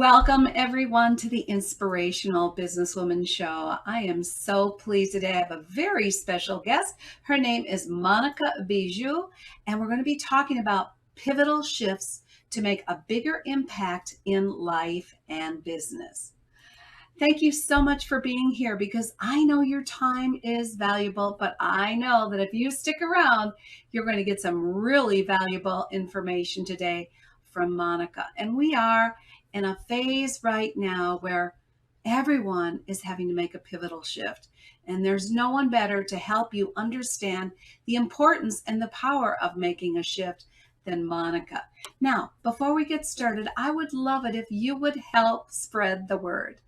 Welcome, everyone, to the Inspirational Business Women Show. I am so pleased today. I have a very special guest. Her name is Monica Bijoux, and we're going to be talking about pivotal shifts to make a bigger impact in life and business. Thank you so much for being here because I know your time is valuable, but I know that if you stick around, you're going to get some really valuable information today from Monica. And we are in a phase right now where everyone is having to make a pivotal shift. And there's no one better to help you understand the importance and the power of making a shift than Monica. Now, before we get started, I would love it if you would help spread the word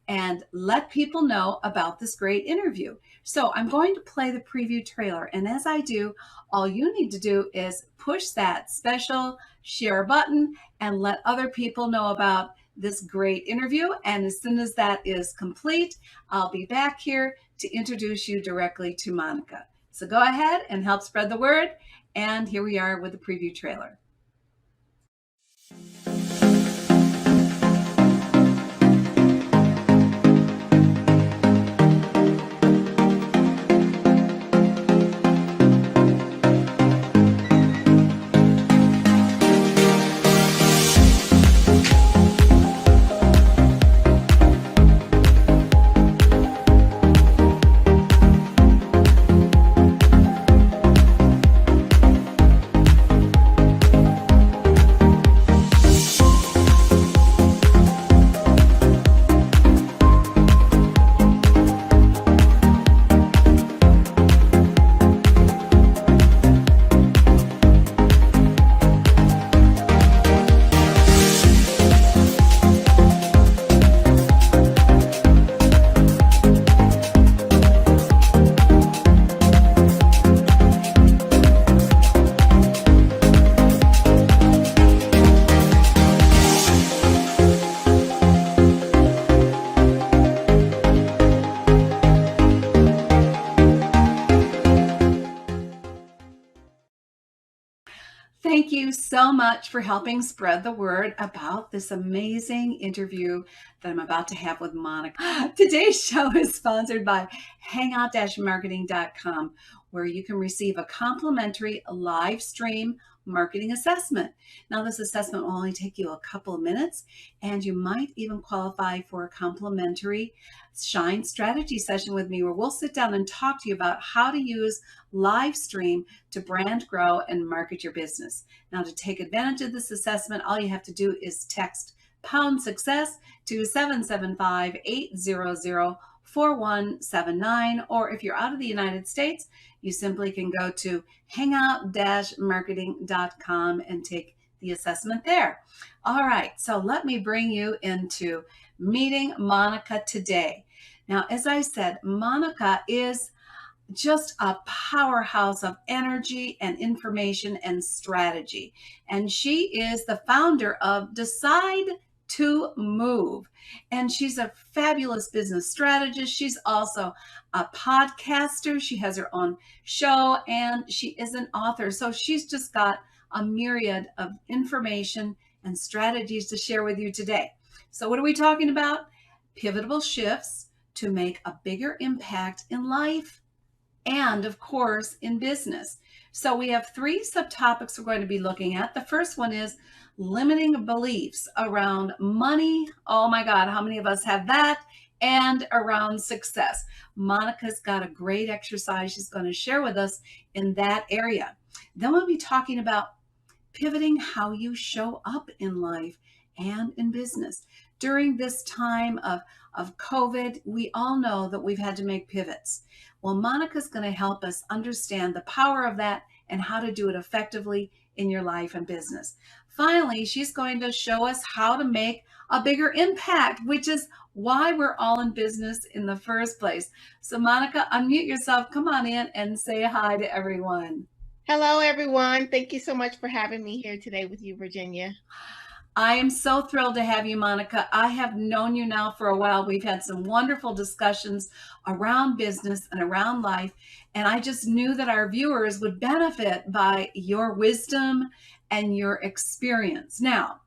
and let people know about this great interview. So I'm going to play the preview trailer. And as I do, all you need to do is push that special share button and let other people know about this great interview. And as soon as that is complete, I'll be back here to introduce you directly to Monica. So go ahead and help spread the word. And here we are with the preview trailer. Thank you so much for helping spread the word about this amazing interview that I'm about to have with Monica. Today's show is sponsored by hangout-marketing.com, where you can receive a complimentary live stream marketing assessment. Now, this assessment will only take you a couple of minutes, and you might even qualify for a complimentary Shine strategy session with me, where we'll sit down and talk to you about how to use live stream to brand, grow, and market your business. Now, to take advantage of this assessment, all you have to do is text pound success to 775-800-4179, or if you're out of the United States, you simply can go to hangout-marketing.com and take the assessment there. All right, so let me bring you into meeting Monica today. Now, as I said, Monica is just a powerhouse of energy and information and strategy. And she is the founder of Decide to Move. And she's a fabulous business strategist. She's also a podcaster. She has her own show and she is an author. So she's just got a myriad of information and strategies to share with you today. So what are we talking about? Pivotal shifts to make a bigger impact in life and, of course, in business. So we have three subtopics we're going to be looking at. The first one is limiting beliefs around money. Oh my God, how many of us have that? And around success. Monica's got a great exercise she's going to share with us in that area. Then we'll be talking about pivoting how you show up in life and in business. During this time of COVID, we all know that we've had to make pivots. Well, Monica's going to help us understand the power of that and how to do it effectively in your life and business. Finally, she's going to show us how to make a bigger impact, which is why we're all in business in the first place. So Monica, unmute yourself, come on in and say hi to everyone. Hello, everyone. Thank you so much for having me here today with you, Virginia. I am so thrilled to have you, Monica. I have known you now for a while. We've had some wonderful discussions around business and around life. And I just knew that our viewers would benefit by your wisdom and your experience. Now,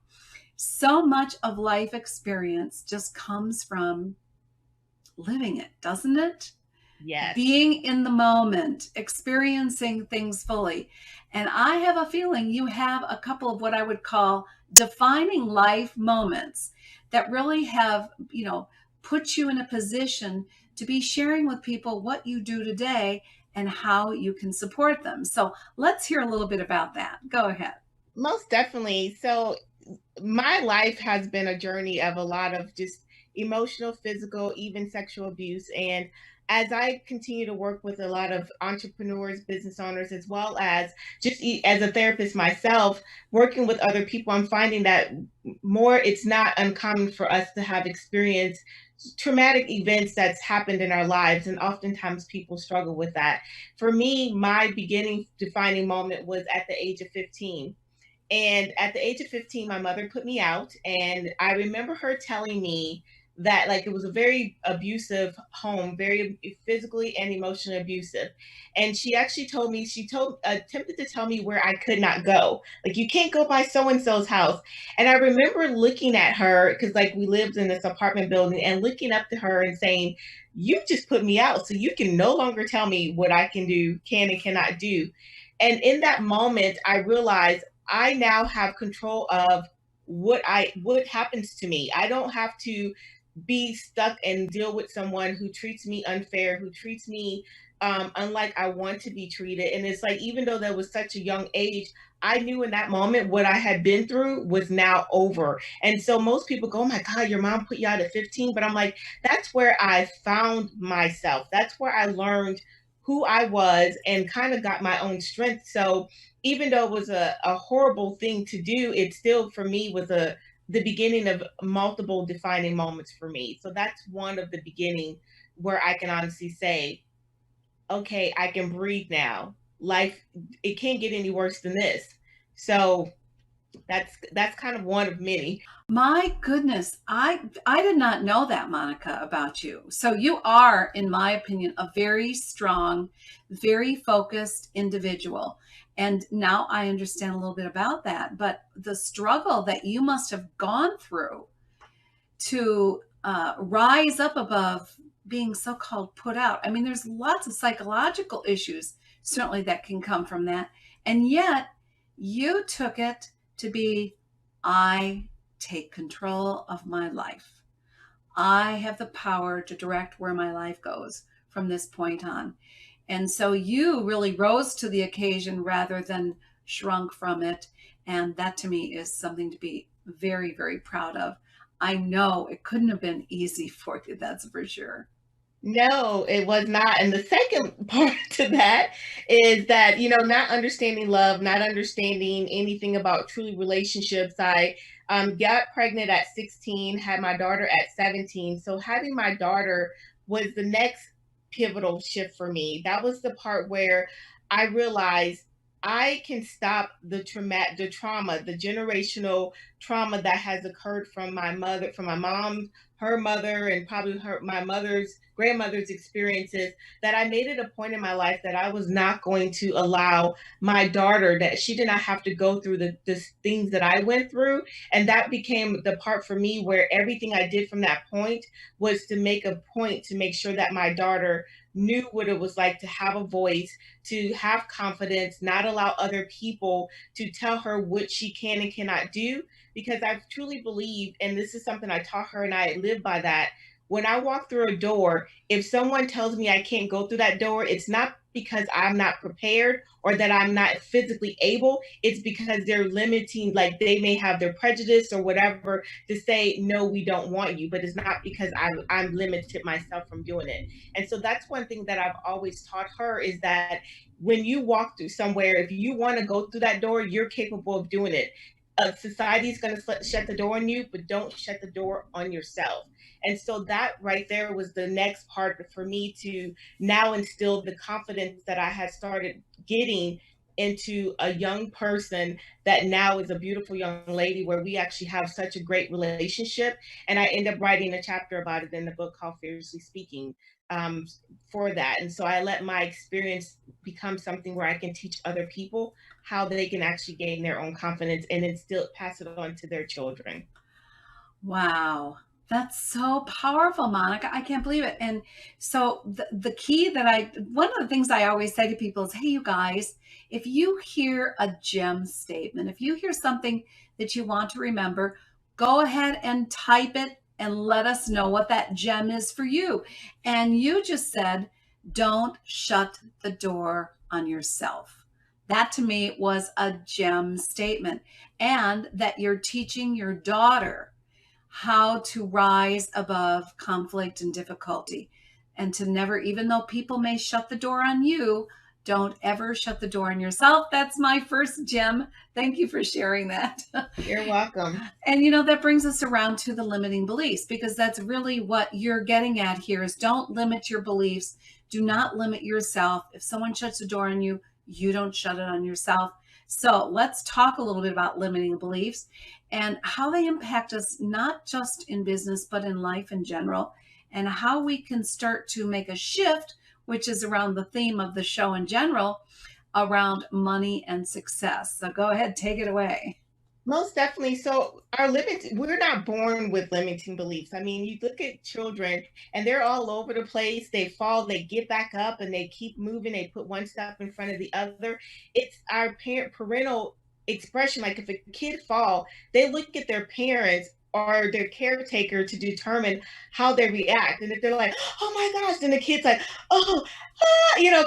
So much of life experience just comes from living it, doesn't it? Yes. Being in the moment, experiencing things fully. And I have a feeling you have a couple of what I would call defining life moments that really have, put you in a position to be sharing with people what you do today and how you can support them. So let's hear a little bit about that. Go ahead. Most definitely. So my life has been a journey of a lot of just emotional, physical, even sexual abuse. And as I continue to work with a lot of entrepreneurs, business owners, as well as just as a therapist myself, working with other people, I'm finding that it's not uncommon for us to have experienced traumatic events that's happened in our lives. And oftentimes people struggle with that. For me, my beginning defining moment was at the age of 15. And at the age of 15, my mother put me out. And I remember her telling me that, like, it was a very abusive home, very physically and emotionally abusive. And she actually told me, attempted to tell me where I could not go. Like, you can't go by so and so's house. And I remember looking at her, because, like, we lived in this apartment building, and looking up to her and saying, "You just put me out. So you can no longer tell me what I can and cannot do." And in that moment, I realized I now have control of what happens to me. I don't have to be stuck and deal with someone who treats me unfair, who treats me unlike I want to be treated. And it's like, even though that was such a young age, I knew in that moment what I had been through was now over. And so most people go, "Oh my God, your mom put you out at 15." But I'm like, that's where I found myself. That's where I learned who I was and kind of got my own strength. So even though it was a horrible thing to do, it still for me was the beginning of multiple defining moments for me. So that's one of the beginning where I can honestly say, okay, I can breathe now. Life, it can't get any worse than this. So that's kind of one of many. My goodness, I did not know that, Monica, about you. So you are, in my opinion, a very strong, very focused individual. And now I understand a little bit about that. But the struggle that you must have gone through to rise up above being so-called put out. I mean, there's lots of psychological issues certainly that can come from that. And yet you took it to be, I take control of my life. I have the power to direct where my life goes from this point on. And so you really rose to the occasion rather than shrunk from it. And that to me is something to be very, very proud of. I know it couldn't have been easy for you, that's for sure. No, it was not. And the second part to that is that, not understanding love, not understanding anything about truly relationships. I got pregnant at 16, had my daughter at 17. So having my daughter was the next pivotal shift for me. That was the part where I realized I can stop the trauma, the generational trauma that has occurred from my mother, from my mom, her mother, and probably my mother's grandmother's experiences. That I made it a point in my life that I was not going to allow my daughter, that she did not have to go through the things that I went through. And that became the part for me where everything I did from that point was to make a point to make sure that my daughter knew what it was like to have a voice, to have confidence, not allow other people to tell her what she can and cannot do. Because I truly believe, and this is something I taught her and I live by that. When I walk through a door, if someone tells me I can't go through that door, it's not because I'm not prepared or that I'm not physically able. It's because they're limiting, like they may have their prejudice or whatever to say, no, we don't want you. But it's not because I'm limited myself from doing it. And so that's one thing that I've always taught her is that when you walk through somewhere, if you want to go through that door, you're capable of doing it. Society is going to shut the door on you, but don't shut the door on yourself. And so that right there was the next part for me to now instill the confidence that I had started getting into a young person that now is a beautiful young lady where we actually have such a great relationship. And I end up writing a chapter about it in the book called Fiercely Speaking, um, for that. And so I let my experience become something where I can teach other people how they can actually gain their own confidence and then still pass it on to their children. Wow. That's so powerful, Monica. I can't believe it. And so the key that one of the things I always say to people is, hey, you guys, if you hear a gem statement, if you hear something that you want to remember, go ahead and type it and let us know what that gem is for you. And you just said, don't shut the door on yourself. That to me was a gem statement. And that you're teaching your daughter how to rise above conflict and difficulty, and to never, even though people may shut the door on you, don't ever shut the door on yourself. That's my first gem. Thank you for sharing that. You're welcome. And that brings us around to the limiting beliefs, because that's really what you're getting at here is don't limit your beliefs. Do not limit yourself. If someone shuts the door on you, you don't shut it on yourself. So let's talk a little bit about limiting beliefs and how they impact us, not just in business, but in life in general, and how we can start to make a shift, which is around the theme of the show in general, around money and success. So go ahead, take it away. Most definitely. So we're not born with limiting beliefs. I mean, you look at children and they're all over the place. They fall, they get back up and they keep moving. They put one step in front of the other. It's our parental expression. Like if a kid fall, they look at their parents or their caretaker to determine how they react. And if they're like, oh my gosh, then the kid's like, oh,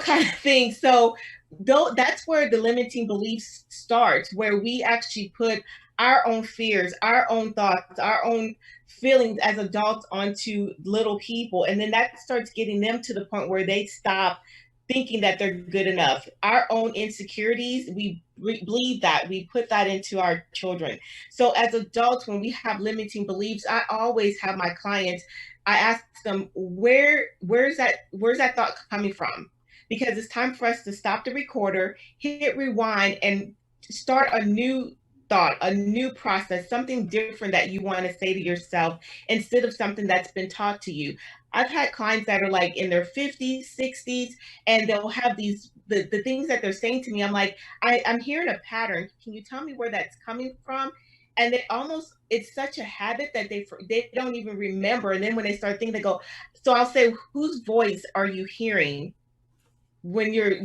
kind of thing. So though that's where the limiting beliefs starts, where we actually put our own fears, our own thoughts, our own feelings as adults onto little people. And then that starts getting them to the point where they stop thinking that they're good enough. Our own insecurities, we believe that, we put that into our children. So as adults, when we have limiting beliefs, I always have my clients, I ask them, where's that thought coming from? Because it's time for us to stop the recorder, hit rewind, and start a new thought, a new process, something different that you want to say to yourself instead of something that's been taught to you. I've had clients that are like in their 50s, 60s, and they'll have the things that they're saying to me. I'm like, I'm hearing a pattern. Can you tell me where that's coming from? And they almost, it's such a habit that they don't even remember. And then when they start thinking, they go, so I'll say, whose voice are you hearing when you're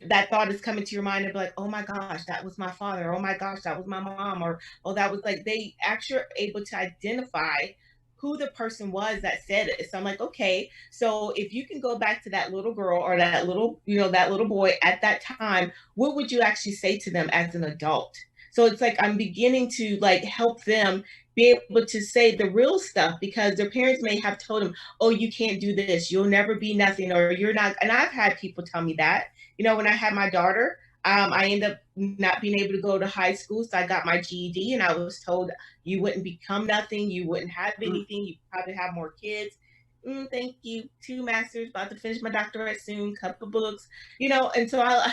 that thought is coming to your mind and be like, oh my gosh, that was my father, oh my gosh, that was my mom, or oh, that was, like, they actually are able to identify who the person was that said it. So I'm like, okay, so if you can go back to that little girl or that little, that little boy at that time, what would you actually say to them as an adult? So it's like I'm beginning to like help them be able to say the real stuff, because their parents may have told them, oh, you can't do this, you'll never be nothing, or you're not. And I've had people tell me that. When I had my daughter, I ended up not being able to go to high school, so I got my GED, and I was told you wouldn't become nothing, you wouldn't have anything, you probably have more kids. Thank you. 2 masters, about to finish my doctorate soon, couple books, and so I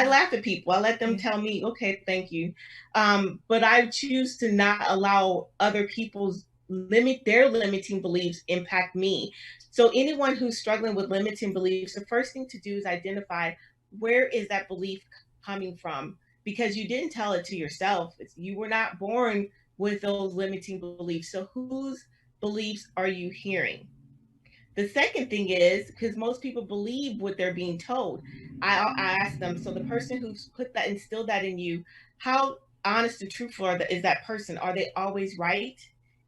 laugh at people. I let them Yeah. tell me, okay, thank you. But I choose to not allow other people's their limiting beliefs impact me. So anyone who's struggling with limiting beliefs, the first thing to do is identify, where is that belief coming from? Because you didn't tell it to yourself. You were not born with those limiting beliefs. So whose beliefs are you hearing? The second thing is, because most people believe what they're being told, I ask them, so the person who's instilled that in you, how honest and truthful is that person? Are they always right?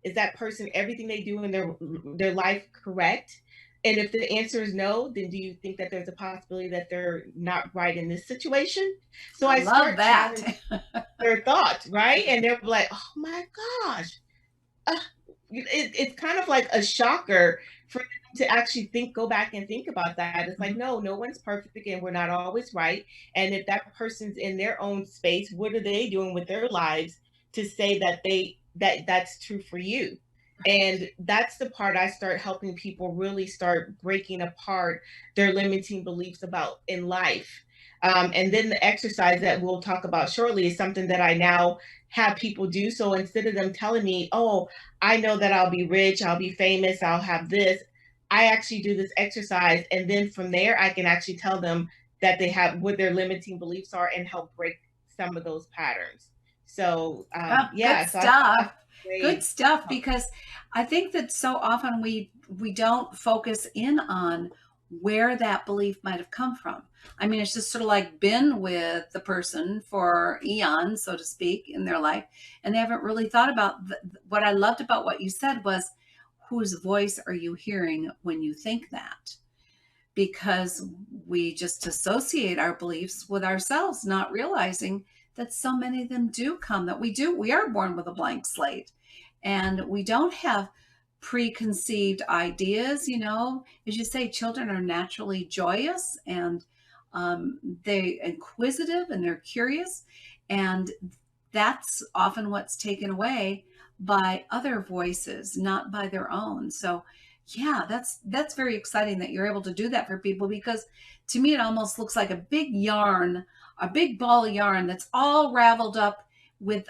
Is that person, everything they do in their life, correct? And if the answer is no, then do you think that there's a possibility that they're not right in this situation? So I I love start that. challenging their thoughts, right? And they're like, oh my gosh, uh, it's kind of like a shocker for them to actually go back and think about that. It's like, Mhm. no, no one's perfect and we're not always right. And if that person's in their own space, what are they doing with their lives to say that's true for you? And that's the part I start helping people really start breaking apart their limiting beliefs about in life. And then the exercise that we'll talk about shortly is something that I now have people do. So instead of them telling me, oh, I know that I'll be rich, I'll be famous, I'll have this, I actually do this exercise. And then from there, I can actually tell them that they have what their limiting beliefs are and help break some of those patterns. So, Oh, good yeah, so stuff. Good Great. stuff, because I think that so often we don't focus in on where that belief might have come from. I mean, it's just sort of like been with the person for eons, so to speak, in their life, and they haven't really thought about what I loved about what you said was, whose voice are you hearing when you think that? Because we just associate our beliefs with ourselves, not realizing that so many of them do come, that we are born with a blank slate, and we don't have preconceived ideas. As you say, children are naturally joyous, and they inquisitive, and they're curious, and that's often what's taken away by other voices, not by their own. So yeah, that's very exciting that you're able to do that for people, because to me it almost looks like a big yarn, a big ball of yarn that's all raveled up with,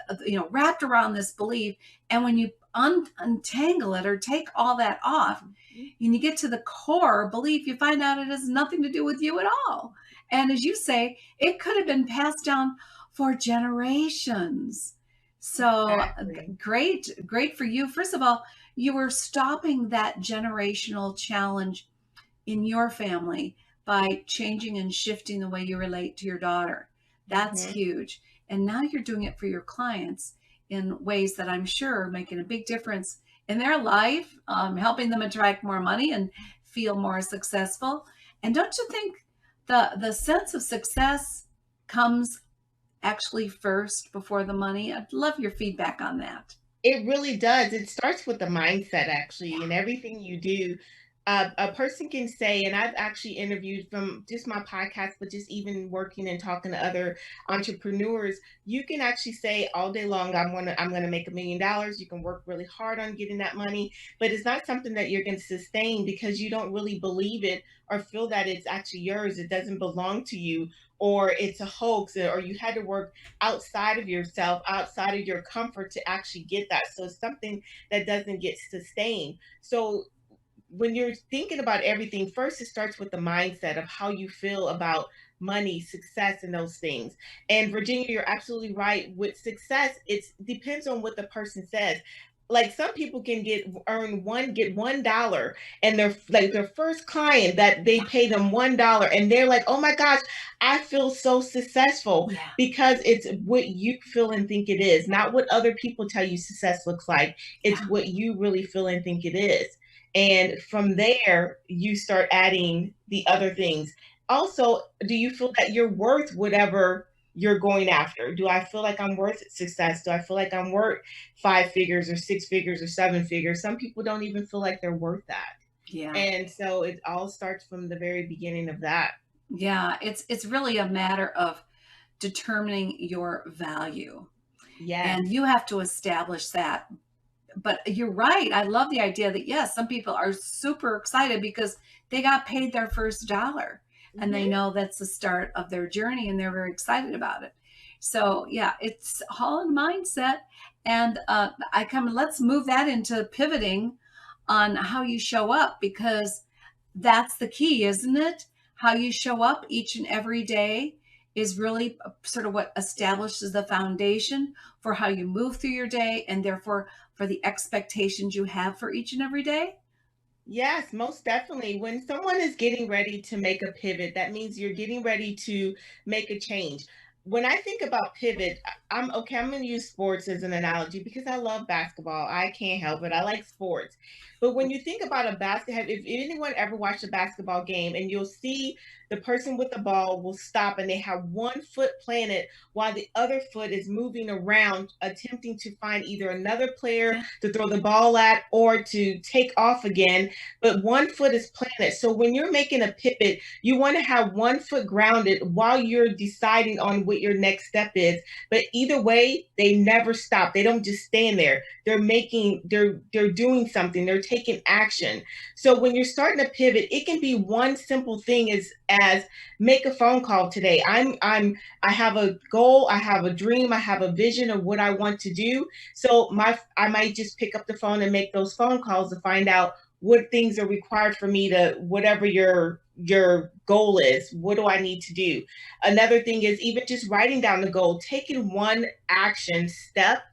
wrapped around this belief. And when you untangle it or take all that off, and you get to the core belief, you find out it has nothing to do with you at all. And as you say, it could have been passed down for generations. So Exactly. great, great for you. First of all, you were stopping that generational challenge in your family by changing and shifting the way you relate to your daughter. That's Hmm. huge. And now you're doing it for your clients in ways that I'm sure are making a big difference in their life, helping them attract more money and feel more successful. And don't you think the sense of success comes actually first before the money? I'd love your feedback on that. It really does. It starts with the mindset, actually, and Yeah. everything you do. A person can say, and I've actually interviewed from just my podcast, but just even working and talking to other entrepreneurs, you can actually say all day long, I'm gonna make $1 million. You can work really hard on getting that money, but it's not something that you're going to sustain because you don't really believe it or feel that it's actually yours. It doesn't belong to you, or it's a hoax, or you had to work outside of yourself, outside of your comfort to actually get that. So it's something that doesn't get sustained. So when you're thinking about everything, first it starts with the mindset of how you feel about money, success, and those things. And Virginia, you're absolutely right. With success, it depends on what the person says. Like some people can get $1, and they're like their first client that they pay them $1, and they're like, oh my gosh, I feel so successful, Yeah. because it's what you feel and think it is, not what other people tell you success looks like. It's Yeah. what you really feel and think it is. And from there, you start adding the other things. Also, do you feel that you're worth whatever you're going after? Do I feel like I'm worth success? Do I feel like I'm worth 5 figures or 6 figures or 7 figures? Some people don't even feel like they're worth that. Yeah. And so it all starts from the very beginning of that. Yeah. It's really a matter of determining your value. Yes. And you have to establish that. But you're right. I love the idea that, yes, some people are super excited because they got paid their first dollar, and they Hmm. know that's the start of their journey, and they're very excited about it. So yeah, it's all in mindset. And let's move that into pivoting on how you show up, because that's the key, isn't it? How you show up each and every day is really sort of what establishes the foundation for how you move through your day, and therefore for the expectations you have for each and every day. Yes, most definitely. When someone is getting ready to make a pivot, that means you're getting ready to make a change. When I think about pivot, I'm okay. I'm going to use sports as an analogy because I love basketball. I can't help it. I like sports. But when you think about a basket, if anyone ever watched a basketball game, and you'll see the person with the ball will stop and they have one foot planted while the other foot is moving around, attempting to find either another player Yeah. to throw the ball at or to take off again, but one foot is planted. So when you're making a pivot, you want to have one foot grounded while you're deciding on what your next step is. But either way, they never stop. They don't just stand there. They're doing something. They're taking action. So when you're starting to pivot, it can be one simple thing as make a phone call today. I have a goal, I have a dream, I have a vision of what I want to do. So I might just pick up the phone and make those phone calls to find out what things are required for me to whatever your goal is. What do I need to do? Another thing is even just writing down the goal, taking one action step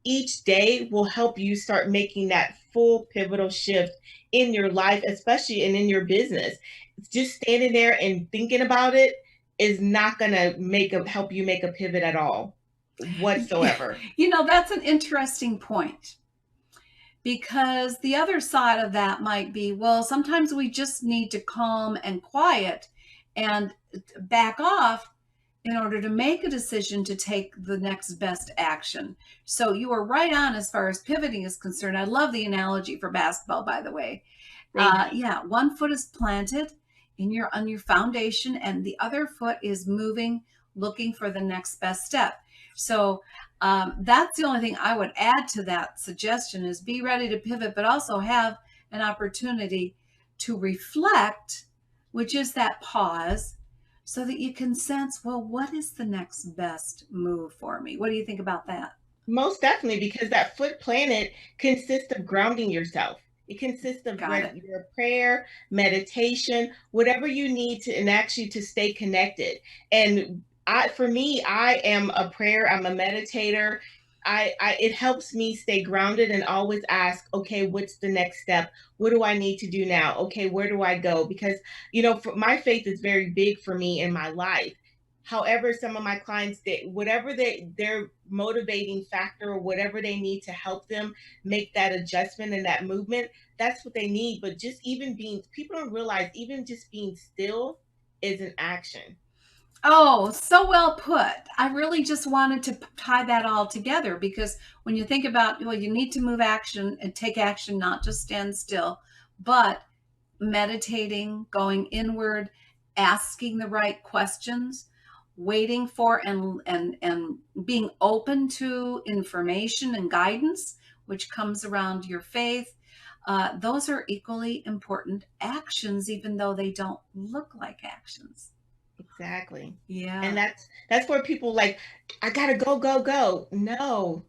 each day will help you start making that full pivotal shift in your life, especially and in your business. Just standing there and thinking about it is not going to help you make a pivot at all whatsoever. That's an interesting point, because the other side of that might be, well, sometimes we just need to calm and quiet and back off in order to make a decision to take the next best action. So you are right on as far as pivoting is concerned. I love the analogy for basketball, by the way. Thank you. Yeah, one foot is planted on your foundation, and the other foot is moving, looking for the next best step. So that's the only thing I would add to that suggestion, is be ready to pivot, but also have an opportunity to reflect, which is that pause, so that you can sense, well, what is the next best move for me? What do you think about that? Most definitely, because that foot planet consists of grounding yourself. It consists of Got it. your prayer, meditation, whatever you need to, and actually to stay connected. And for me, I am a prayer. I'm a meditator. It helps me stay grounded and always ask, okay, what's the next step? What do I need to do now? Okay, where do I go? Because, my faith is very big for me in my life. However, some of my clients, whatever their motivating factor or whatever they need to help them make that adjustment and that movement, that's what they need. But just people don't realize even just being still is an action. Oh, so well put. I really just wanted to tie that all together, because when you think about, well, you need to move action and take action, not just stand still, but meditating, going inward, asking the right questions, waiting for and being open to information and guidance, which comes around your faith. Those are equally important actions, even though they don't look like actions. Exactly. And Yeah. that's where people like, I gotta go, go, go. No,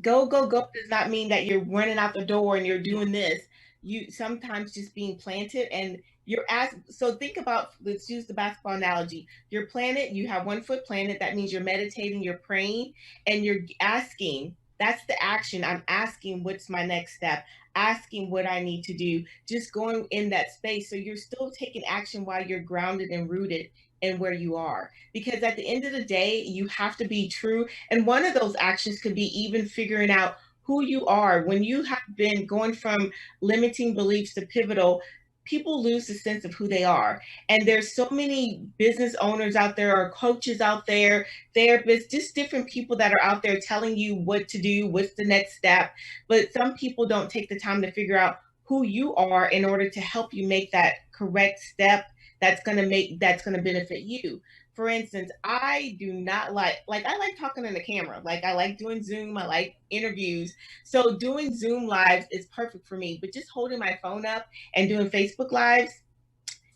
go, go, go does not mean that you're running out the door and you're Yeah. doing this. You sometimes just being planted and you're asked. So think about, let's use the basketball analogy. You're planted, you have one foot planted. That means you're meditating, you're praying, and you're asking. That's the action. I'm asking what's my next step, asking what I need to do, just going in that space. So you're still taking action while you're grounded and rooted in where you are. Because at the end of the day, you have to be true, and one of those actions could be even figuring out who you are. When you have been going from limiting beliefs to pivotal, people lose the sense of who they are. And there's so many business owners out there, or coaches out there, therapists, just different people that are out there telling you what to do, what's the next step. But some people don't take the time to figure out who you are in order to help you make that correct step that's going to benefit you. For instance, I do not like I like talking on the camera. Like I like doing Zoom, I like interviews. So doing Zoom lives is perfect for me, but just holding my phone up and doing Facebook lives,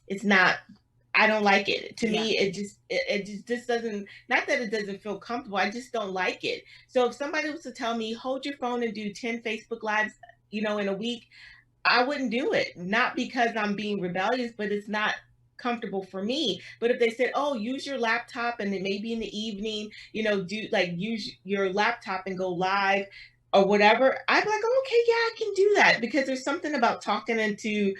it's not, I don't like it. To Yeah. me, it just doesn't, not that it doesn't feel comfortable. I just don't like it. So if somebody was to tell me, hold your phone and do 10 Facebook lives, in a week, I wouldn't do it. Not because I'm being rebellious, but it's not comfortable for me. But if they said, "Oh, use your laptop and then maybe in the evening, do like use your laptop and go live or whatever," I'd be like, "Oh, okay, yeah, I can do that," because there's something about talking into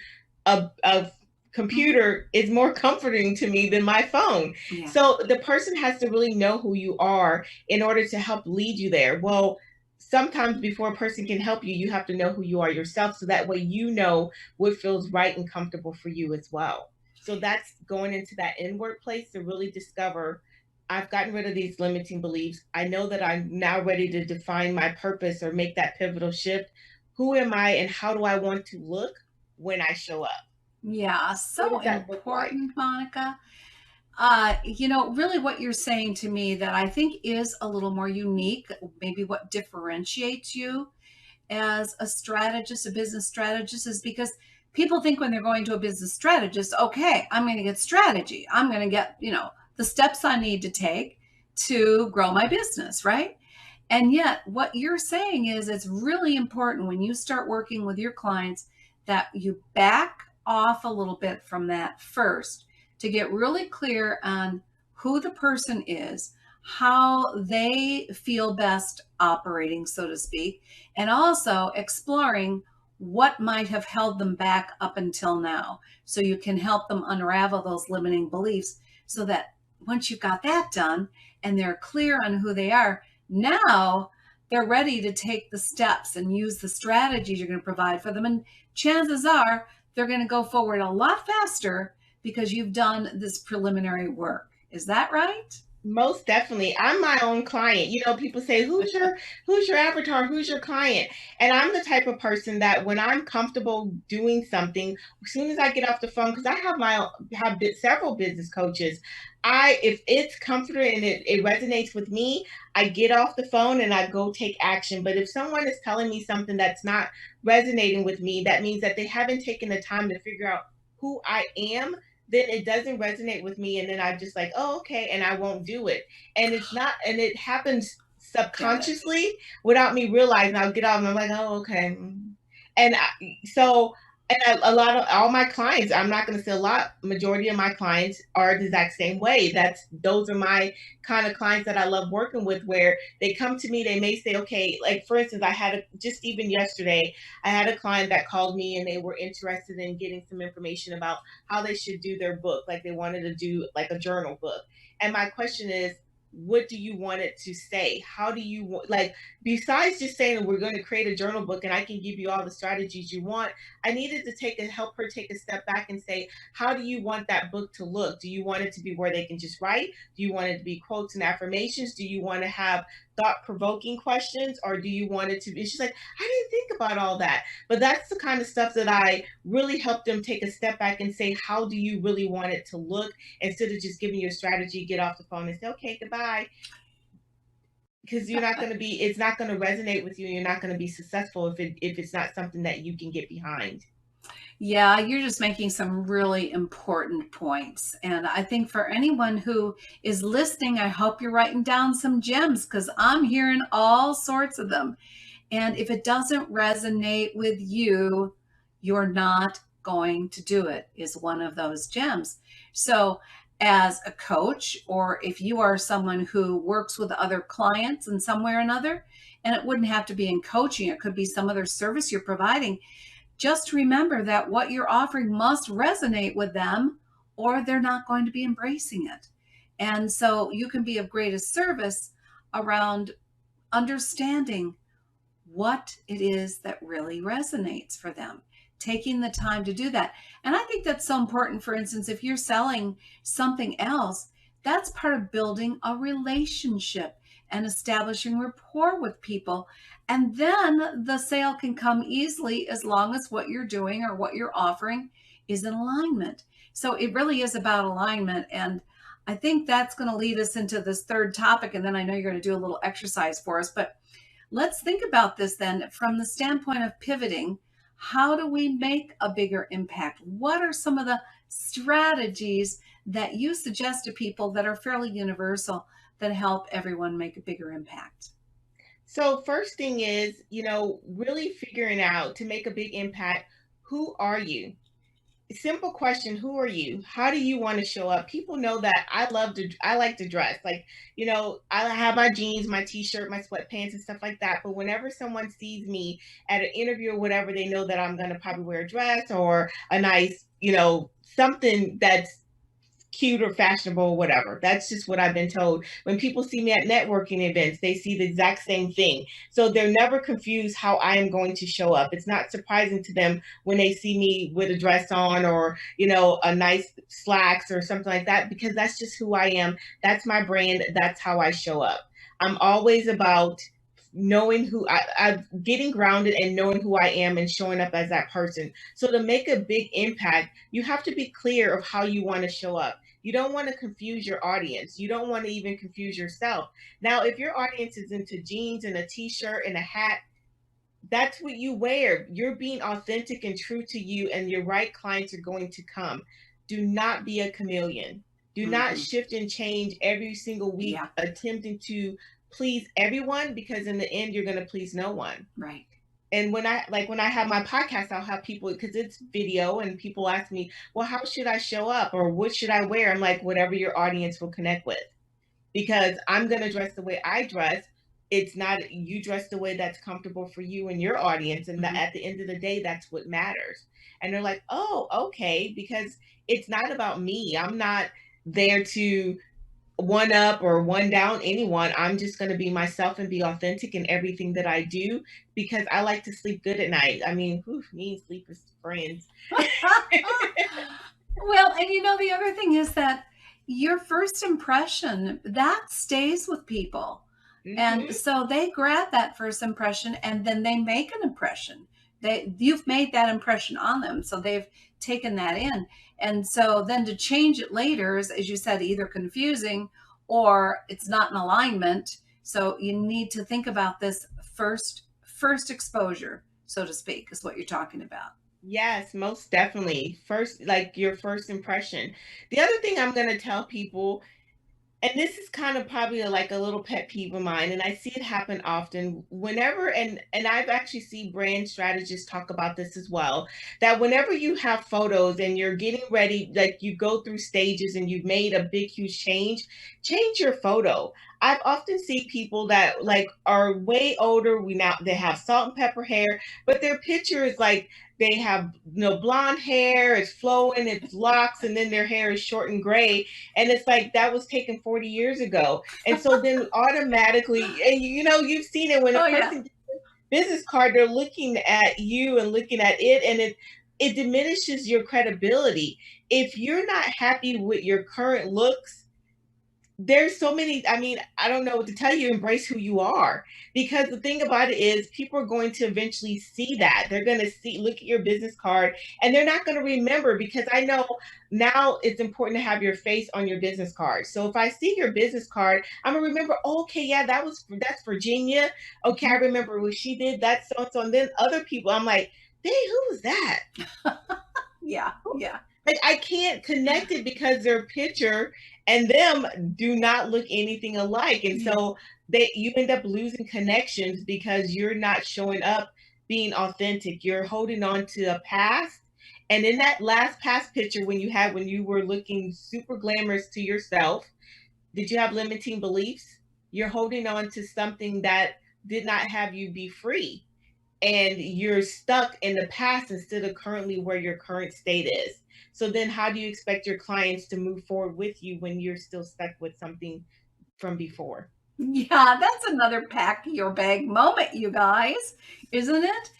a Mhm. computer is more comforting to me than my phone. Yeah. So the person has to really know who you are in order to help lead you there. Well, sometimes before a person can help you, you have to know who you are yourself. So that way you know what feels right and comfortable for you as well. So that's going into that inward place to really discover, I've gotten rid of these limiting beliefs. I know that I'm now ready to define my purpose or make that pivotal shift. Who am I and how do I want to look when I show up? Yeah. What So does that look like? important, Monica. Really what you're saying to me that I think is a little more unique, maybe what differentiates you as a strategist, a business strategist, is because people think when they're going to a business strategist, okay, I'm going to get strategy. I'm going to get, the steps I need to take to grow my business, right? And yet, what you're saying is it's really important when you start working with your clients that you back off a little bit from that first, to get really clear on who the person is, how they feel best operating, so to speak, and also exploring what might have held them back up until now. So you can help them unravel those limiting beliefs so that once you've got that done and they're clear on who they are, now they're ready to take the steps and use the strategies you're going to provide for them. And chances are they're going to go forward a lot faster because you've done this preliminary work. Is that right? Most definitely. I'm my own client. You know, people say, who's your avatar? Who's your client? And I'm the type of person that when I'm comfortable doing something, as soon as I get off the phone, because I have several business coaches, if it's comfortable and it resonates with me, I get off the phone and I go take action. But if someone is telling me something that's not resonating with me, that means that they haven't taken the time to figure out who I am, then it doesn't resonate with me. And then I'm just like, oh, okay. And I won't do it. And it's not, and it happens Got it. subconsciously without me realizing. I'll get off and I'm like, oh, okay. And so, and a lot of all my clients, I'm not going to say a lot, majority of my clients are the exact same way. Those are my kind of clients that I love working with, where they come to me, they may say, okay, like for instance, just even yesterday, I had a client that called me and they were interested in getting some information about how they should do their book. Like they wanted to do like a journal book. And my question is, what do you want it to say? How do you want, like, besides just saying we're going to create a journal book and I can give you all the strategies you want, I needed to help her take a step back and say, how do you want that book to look? Do you want it to be where they can just write? Do you want it to be quotes and affirmations? Do you want to have thought-provoking questions, or do you want it to be, she's like, I didn't think about all that. But that's the kind of stuff that I really help them take a step back and say, how do you really want it to look, instead of just giving you a strategy, get off the phone and say, okay, goodbye. Because it's not going to resonate with you, and you're not going to be successful if it's not something that you can get behind. Yeah, you're just making some really important points. And I think for anyone who is listening, I hope you're writing down some gems because I'm hearing all sorts of them. And if it doesn't resonate with you, you're not going to do it, is one of those gems. So, as a coach, or if you are someone who works with other clients in some way or another, and it wouldn't have to be in coaching, it could be some other service you're providing, just remember that what you're offering must resonate with them or they're not going to be embracing it. And so you can be of greatest service around understanding what it is that really resonates for them, taking the time to do that. And I think that's so important. For instance, if you're selling something else, that's part of building a relationship and establishing rapport with people. And then the sale can come easily as long as what you're doing or what you're offering is in alignment. So it really is about alignment. And I think that's going to lead us into this third topic. And then I know you're going to do a little exercise for us, but let's think about this then from the standpoint of pivoting. How do we make a bigger impact? What are some of the strategies that you suggest to people that are fairly universal that help everyone make a bigger impact? So first thing is, really figuring out, to make a big impact, who are you? Simple question, who are you? How do you want to show up? People know that I like to dress. Like, I have my jeans, my t-shirt, my sweatpants and stuff like that. But whenever someone sees me at an interview or whatever, they know that I'm gonna probably wear a dress or a nice, something that's cute or fashionable or whatever. That's just what I've been told. When people see me at networking events, they see the exact same thing. So they're never confused how I am going to show up. It's not surprising to them when they see me with a dress on, or, a nice slacks or something like that, because that's just who I am. That's my brand. That's how I show up. I'm always about knowing I'm getting grounded and knowing who I am and showing up as that person. So to make a big impact, you have to be clear of how you want to show up. You don't want to confuse your audience. You don't want to even confuse yourself. Now, if your audience is into jeans and a t-shirt and a hat, that's what you wear. You're being authentic and true to you, and your right clients are going to come. Do not be a chameleon. Do not Mm-hmm. shift and change every single week, Yeah, attempting to please everyone, because in the end, you're going to please no one. right. And when I have my podcast, I'll have people, because it's video, and people ask me, well, how should I show up, or what should I wear? I'm like, whatever your audience will connect with. because I'm going to dress the way I dress. It's not you dress the way that's comfortable for you and your audience. And that Mhm. at the end of the day, that's what matters. And they're like, oh, okay, because it's not about me. I'm not there to one up or one down anyone. I'm just going to be myself and be authentic in everything that I do because I like to sleep good at night. I mean, whew, me and sleep is friends. Well, and the other thing is that your first impression that stays with people. And Hmm. so they grab that first impression and then they make an impression. You've made that impression on them, so they've taken that in. And so then to change it later is, as you said, either confusing or it's not in alignment. So you need to think about this first exposure, so to speak, is what you're talking about. Yes, most definitely. First, like your first impression. The other thing I'm going to tell people, and this is kind of probably like a little pet peeve of mine, and I see it happen often whenever, and I've actually seen brand strategists talk about this as well, that whenever you have photos and you're getting ready, like you go through stages and you've made a big huge change your photo. I've often seen people that like are way older. We now they have salt and pepper hair, but their picture is like they have blonde hair, it's flowing, it's locks, and then their hair is short and gray, and it's like that was taken 40 years ago. And so then automatically, and you've seen it when a Oh, yeah. person gets a business card, they're looking at you and looking at it, and it diminishes your credibility. If you're not happy with your current looks, there's so many, I mean, I don't know what to tell you. Embrace who you are, because the thing about it is people are going to eventually see that. They're going to look at your business card, and they're not going to remember, because I know now it's important to have your face on your business card. So if I see your business card, I'm gonna remember, oh, okay, yeah, that's Virginia. Okay, I Mhm. remember what she did. That's so and so. And then other people, I'm like, dang, who was that? Yeah, yeah. Like I can't connect it because their picture and them do not look anything alike. And Yeah. so you end up losing connections because you're not showing up being authentic. You're holding on to a past. And in that last past picture when you were looking super glamorous to yourself, did you have limiting beliefs? You're holding on to something that did not have you be free, and you're stuck in the past instead of currently where your current state is. So then how do you expect your clients to move forward with you when you're still stuck with something from before? Yeah, that's another pack your bag moment, you guys, isn't it?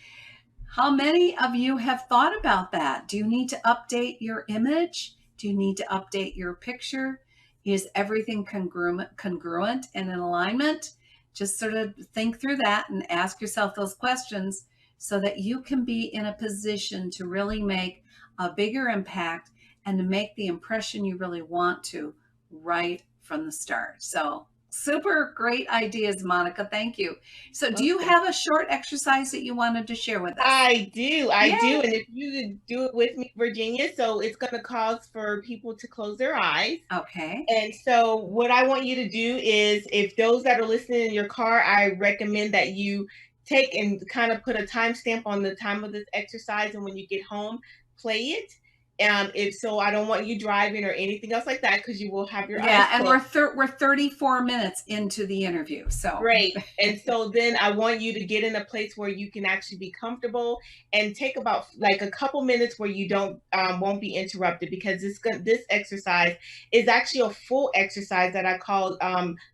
How many of you have thought about that? Do you need to update your image? Do you need to update your picture? Is everything congruent and in alignment? Just sort of think through that and ask yourself those questions so that you can be in a position to really make a bigger impact and to make the impression you really want to right from the start. So, super great ideas, Monica. Thank you. So, do you Most have a definitely. short exercise that you wanted to share with us? I do. Yay. And if you could do it with me, Virginia, so it's going to cause for people to close their eyes. Okay. And so, what I want you to do is, if those that are listening in your car, I recommend that you take and kind of put a timestamp on the time of this exercise. And when you get home, play it. If so, I don't want you driving or anything else like that because you will have your eyes Yeah, and closed. we're 34 minutes into the interview. So, Great. And so then I want you to get in a place where you can actually be comfortable and take about like a couple minutes where you don't won't be interrupted, because this exercise is actually a full exercise that I call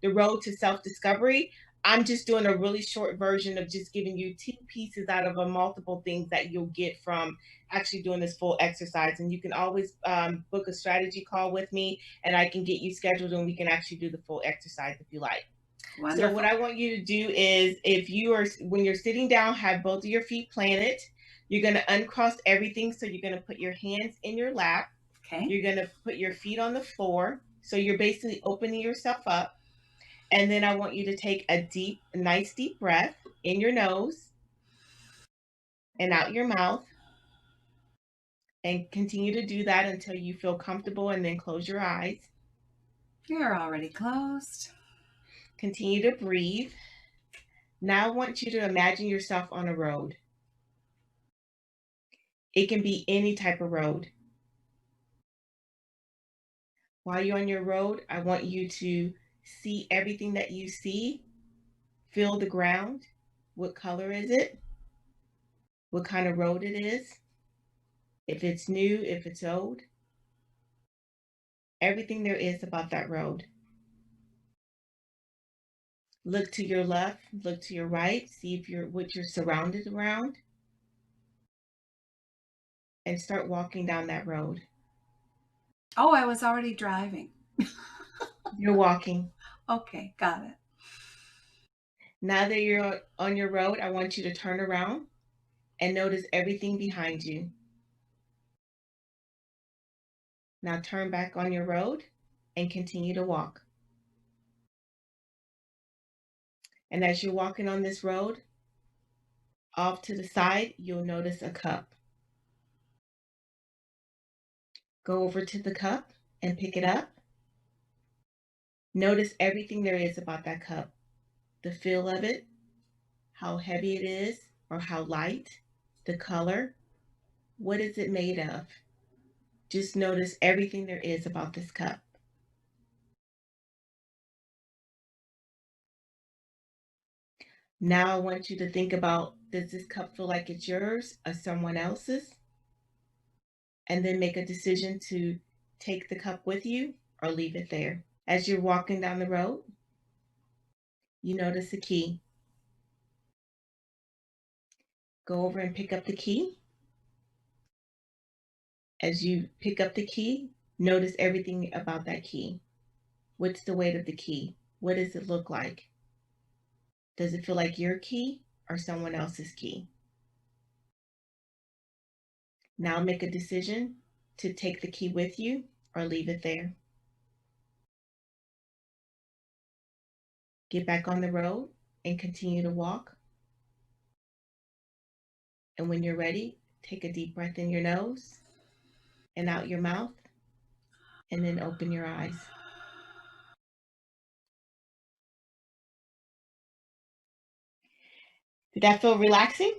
the road to self discovery. I'm just doing a really short version of just giving you two pieces out of a multiple things that you'll get from actually doing this full exercise. And you can always book a strategy call with me, and I can get you scheduled, and we can actually do the full exercise if you like. So what wonderful. I want you to do is, if you are when you're sitting down, have both of your feet planted. You're going to uncross everything. So you're going to put your hands in your lap. Okay. You're going to put your feet on the floor. So you're basically opening yourself up. And then I want you to take a nice deep breath in your nose and out your mouth, and continue to do that until you feel comfortable, and then close your eyes. You're already closed. Continue to breathe. Now I want you to imagine yourself on a road. It can be any type of road. While you're on your road, I want you to See everything that you see. Feel the ground. What color is it? What kind of road it is? If it's new, if it's old. Everything there is about that road. Look to your left, look to your right, see if what you're surrounded around, and start walking down that road. Oh, I was already driving. You're walking. Okay, got it. Now that you're on your road, I want you to turn around and notice everything behind you. Now turn back on your road and continue to walk. And as you're walking on this road, off to the side, you'll notice a cup. Go over to the cup and pick it up. Notice everything there is about that cup. The feel of it, how heavy it is or how light, the color, what is it made of? Just notice everything there is about this cup. Now I want you to think about, does this cup feel like it's yours or someone else's? And then make a decision to take the cup with you or leave it there. As you're walking down the road, you notice a key. Go over and pick up the key. As you pick up the key, notice everything about that key. What's the weight of the key? What does it look like? Does it feel like your key or someone else's key? Now make a decision to take the key with you or leave it there. Get back on the road and continue to walk. And when you're ready, take a deep breath in your nose and out your mouth, and then open your eyes. Did that feel relaxing?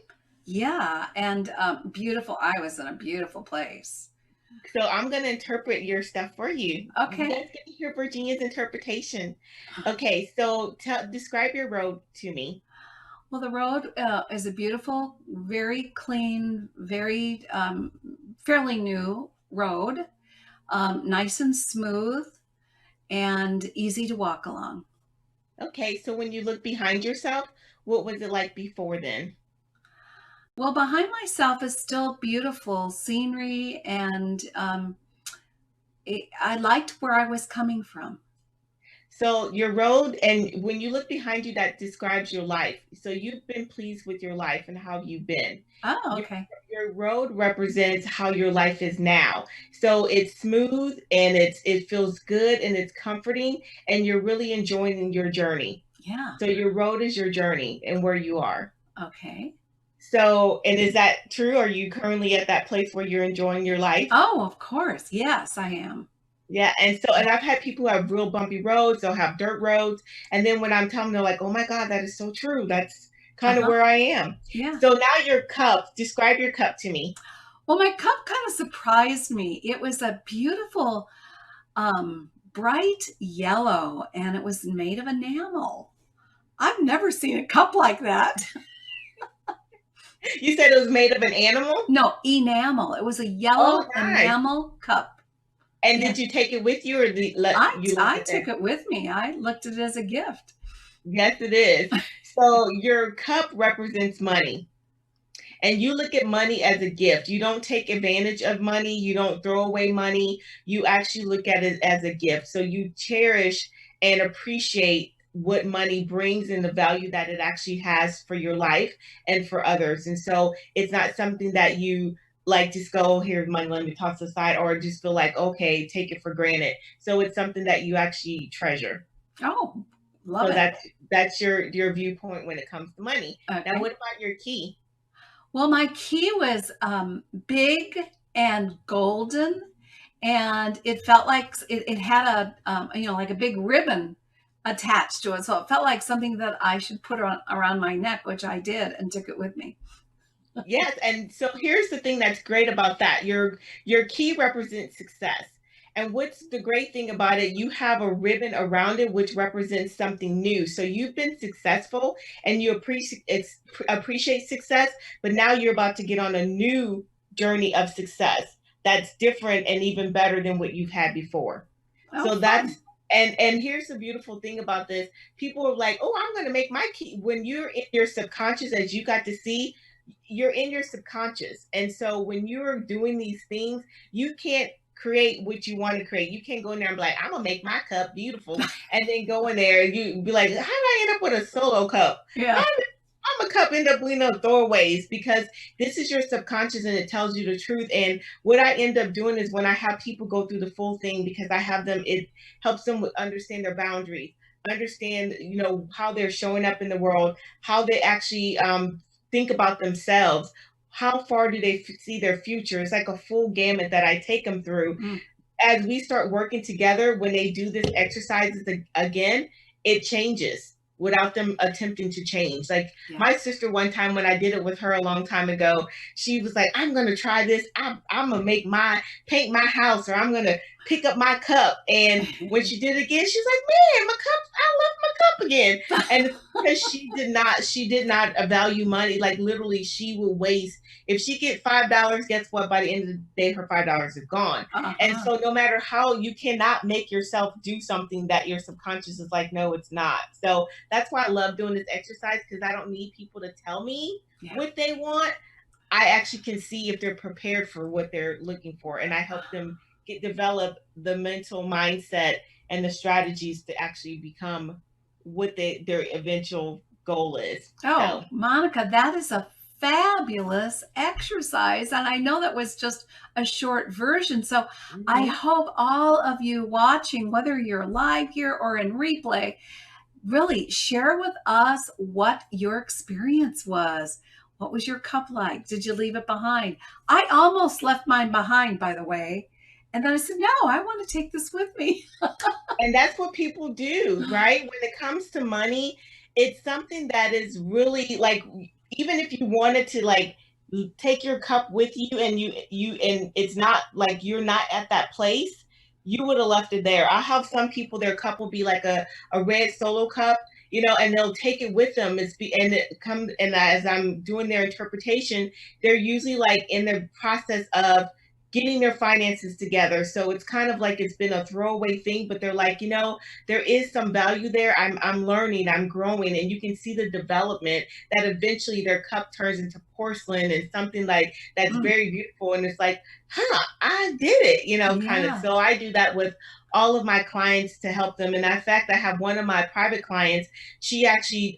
Yeah, and beautiful. I was in a beautiful place. So I'm going to interpret your stuff for you. You Okay. guys get to hear Virginia's interpretation. Okay, so describe your road to me. Well, the road is a beautiful, very clean, very fairly new road, nice and smooth and easy to walk along. Okay, so when you look behind yourself, what was it like before then? Well, behind myself is still beautiful scenery, and I liked where I was coming from. So your road, and when you look behind you, that describes your life. So you've been pleased with your life and how you've been. Oh, Your, okay. your road represents how your life is now. So it's smooth and it feels good and it's comforting and you're really enjoying your journey. Yeah. So your road is your journey and where you are. Okay. So, and is that true? Are you currently at that place where you're enjoying your life? Oh, of course. Yes, I am. Yeah, and I've had people who have real bumpy roads, they'll have dirt roads, and then when I'm telling them, they're like, "Oh my God, that is so true. That's kind of Uh-huh. where I am." Yeah. So now your cup, describe your cup to me. Well, my cup kind of surprised me. It was a beautiful, bright yellow, and it was made of enamel. I've never seen a cup like that. You said it was made of an animal? No, enamel. It was a Oh, yellow nice. enamel cup. And Yeah. did you take it with you or let you leave I it took there? it with me. I looked at it as a gift. Yes, it is. So your cup represents money. And you look at money as a gift. You don't take advantage of money. You don't throw away money. You actually look at it as a gift. So you cherish and appreciate what money brings and the value that it actually has for your life and for others. And so it's not something that you like just go here, money, let me toss aside, or just feel like, okay, take it for granted. So it's something that you actually treasure. Oh, love So it. that's your viewpoint when it comes to money. Now, Okay. what about your key? Well, my key was big and golden, and it felt like it had like a big ribbon attached to it. So it felt like something that I should put around my neck, which I did and took it with me. Yes, and so here's the thing that's great about that. Your key represents success. And what's the great thing about it? You have a ribbon around it, which represents something new. So you've been successful and you appreciate success, but now you're about to get on a new journey of success that's different and even better than what you've had before. Oh, So that's fun. and here's the beautiful thing about this. People are like, "Oh, I'm going to make my key." When you're in your subconscious, as you got to see, you're in your subconscious. And so when you're doing these things, you can't create what you want to create. You can't go in there and be like, I'm gonna make my cup beautiful, and then go in there and you be like, how did I end up with a solo cup? How Yeah. did I'm a cup end up, throwaways? Because this is your subconscious and it tells you the truth. And what I end up doing is when I have people go through the full thing, because I have them, it helps them understand their boundaries, understand, how they're showing up in the world, how they actually think about themselves, how far do they see their future. It's like a full gamut that I take them through. Mm, As we start working together, when they do this exercises again, it changes without them attempting to change. Like yeah. my sister, one time when I did it with her a long time ago, she was like, I'm going to try this. I'm going to paint my house, or I'm going to pick up my cup. And when she did it again, she's like, man, my cup, I love my cup again. And it's because she did not value money. Like literally she will waste, if she get $5, guess what? By the end of the day, her $5 is gone. And Uh-huh. so no matter how, you cannot make yourself do something that your subconscious is like, no, it's not. So that's why I love doing this exercise, because I don't need people to tell me Yeah. what they want. I actually can see if they're prepared for what they're looking for. And I help them develop the mental mindset and the strategies to actually become what their eventual goal is. Oh, So Monica, that is a fabulous exercise. And I know that was just a short version. So I mhm. hope all of you watching, whether you're live here or in replay, really share with us what your experience was. What was your cup like? Did you leave it behind? I almost left mine behind, by the way. And then I said, no, I want to take this with me. And that's what people do, right? When it comes to money, it's something that is really like, even if you wanted to like take your cup with you, and and it's not like you're not at that place, you would have left it there. I have some people, their cup will be like a red solo cup, and they'll take it with them. And it comes, and as I'm doing their interpretation, they're usually like in the process of getting their finances together. So it's kind of like it's been a throwaway thing, but they're like, there is some value there. I'm learning, I'm growing, and you can see the development that eventually their cup turns into porcelain and something like that's Mm, very beautiful. And it's like, I did it, kind of. yeah. So I do that with all of my clients to help them. And in fact, I have one of my private clients. She actually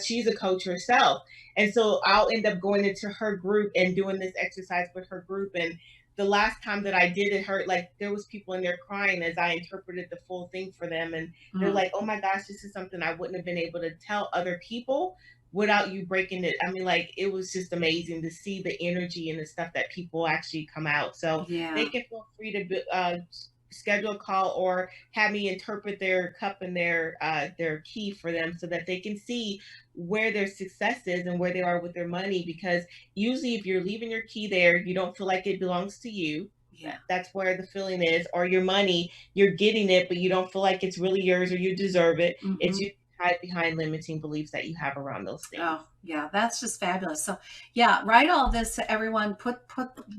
she's a coach herself. And so I'll end up going into her group and doing this exercise with her group. And the last time that I did it hurt, like there was people in there crying as I interpreted the full thing for them. And they're Mm, like, oh my gosh, this is something I wouldn't have been able to tell other people without you breaking it. I mean, like it was just amazing to see the energy and the stuff that people actually come out. So they yeah. can feel free to schedule a call or have me interpret their cup and their key for them, so that they can see where their success is and where they are with their money. Because usually if you're leaving your key there, you don't feel like it belongs to you. Yeah. That's where the feeling is. Or your money, you're getting it, but you don't feel like it's really yours or you deserve it. It's Hmm. you tied behind limiting beliefs that you have around those things. Oh, yeah, that's just fabulous. So, yeah, write all this to everyone. Put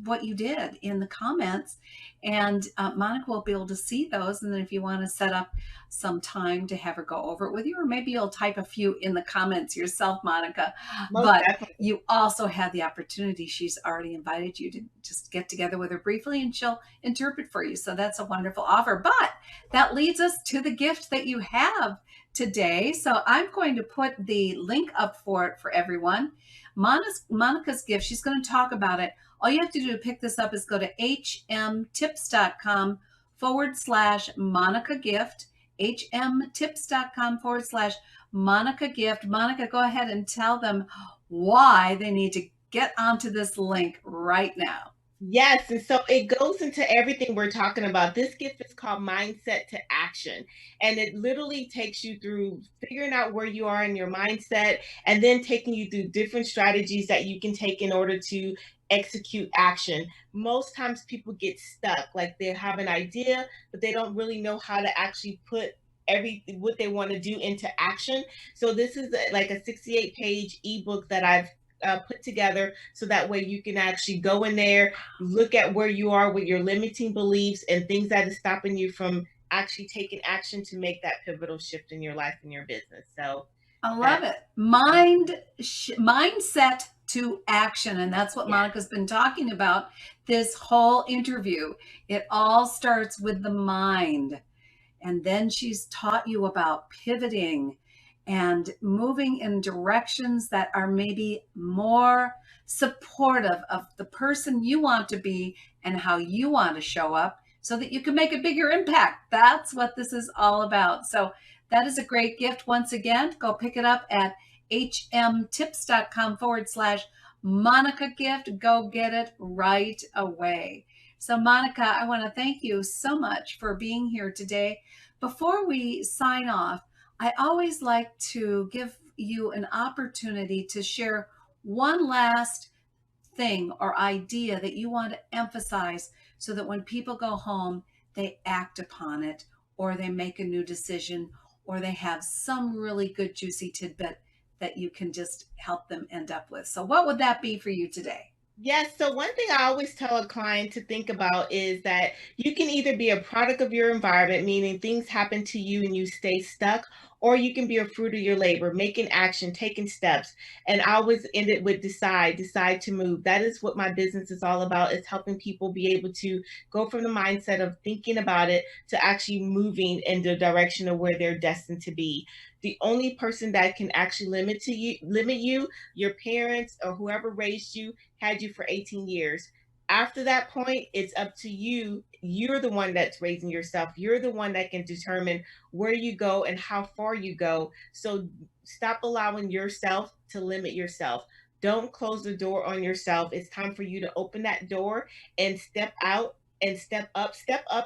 what you did in the comments, and Monica will be able to see those. And then, if you want to set up some time to have her go over it with you, or maybe you'll type a few in the comments yourself, Monica. Most But definitely. you also have the opportunity. She's already invited you to just get together with her briefly, and she'll interpret for you. So that's a wonderful offer. But that leads us to the gift that you have today. So I'm going to put the link up for it for everyone. Monica's gift, she's going to talk about it. All you have to do to pick this up is go to hmtips.com/Monica gift, hmtips.com/Monica gift. Monica, go ahead and tell them why they need to get onto this link right now. Yes, and so it goes into everything we're talking about. This gift is called Mindset to Action, and it literally takes you through figuring out where you are in your mindset and then taking you through different strategies that you can take in order to execute action. Most times people get stuck, like they have an idea, but they don't really know how to actually put everything what they want to do into action. So this is like a 68-page ebook that I've put together so that way you can actually go in there, look at where you are with your limiting beliefs and things that is stopping you from actually taking action to make that pivotal shift in your life and your business. So I love that's it. Mindset to action. And that's what yeah. Monica's been talking about this whole interview. It all starts with the mind. And then she's taught you about pivoting and moving in directions that are maybe more supportive of the person you want to be and how you want to show up so that you can make a bigger impact. That's what this is all about. So that is a great gift. Once again, go pick it up at hmtips.com/Monica gift. Go get it right away. So, Monica, I want to thank you so much for being here today. Before we sign off, I always like to give you an opportunity to share one last thing or idea that you want to emphasize so that when people go home, they act upon it or they make a new decision or they have some really good juicy tidbit that you can just help them end up with. So, what would that be for you today? Yes. So one thing I always tell a client to think about is that you can either be a product of your environment, meaning things happen to you and you stay stuck, or you can be a fruit of your labor, making action, taking steps. And I always end it with decide to move. That is what my business is all about, is helping people be able to go from the mindset of thinking about it to actually moving in the direction of where they're destined to be. The only person that can actually limit you, your parents or whoever raised you, had you for 18 years. After that point, it's up to you. You're the one that's raising yourself. You're the one that can determine where you go and how far you go. So stop allowing yourself to limit yourself. Don't close the door on yourself. It's time for you to open that door and step out and step up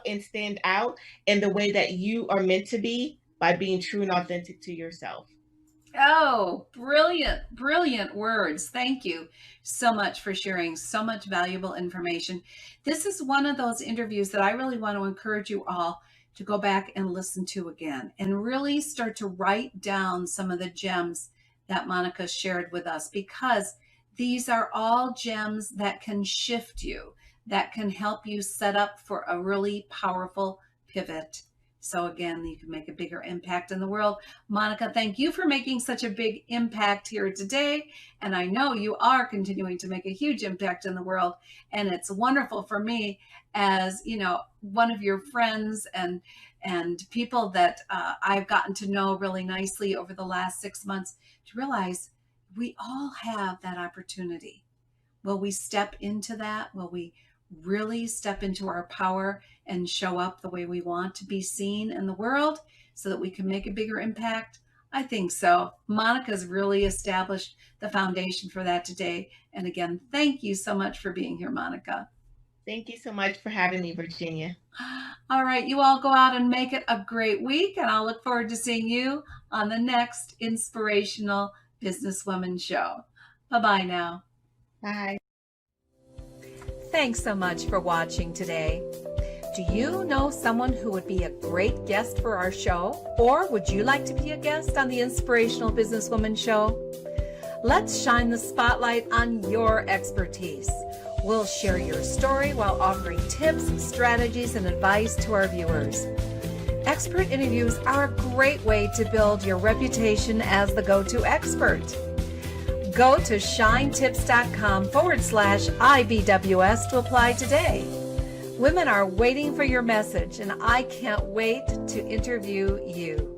and stand out in the way that you are meant to be by being true and authentic to yourself. Oh, brilliant, brilliant words. Thank you so much for sharing so much valuable information. This is one of those interviews that I really want to encourage you all to go back and listen to again and really start to write down some of the gems that Monica shared with us, because these are all gems that can shift you, that can help you set up for a really powerful pivot. So again, you can make a bigger impact in the world. Monica, thank you for making such a big impact here today. And I know you are continuing to make a huge impact in the world. And it's wonderful for me as, one of your friends and people that I've gotten to know really nicely over the last 6 months to realize we all have that opportunity. Will we step into that? Will we really step into our power and show up the way we want to be seen in the world so that we can make a bigger impact? I think so. Monica's really established the foundation for that today. And again, thank you so much for being here, Monica. Thank you so much for having me, Virginia. All right, you all go out and make it a great week, and I'll look forward to seeing you on the next Inspirational Business Women Show. Bye-bye now. Bye. Thanks so much for watching today. Do you know someone who would be a great guest for our show? Or would you like to be a guest on the Inspirational Business Women Show? Let's shine the spotlight on your expertise. We'll share your story while offering tips, strategies, and advice to our viewers. Expert interviews are a great way to build your reputation as the go-to expert. Go to shinetips.com/IBWS to apply today. Women are waiting for your message, and I can't wait to interview you.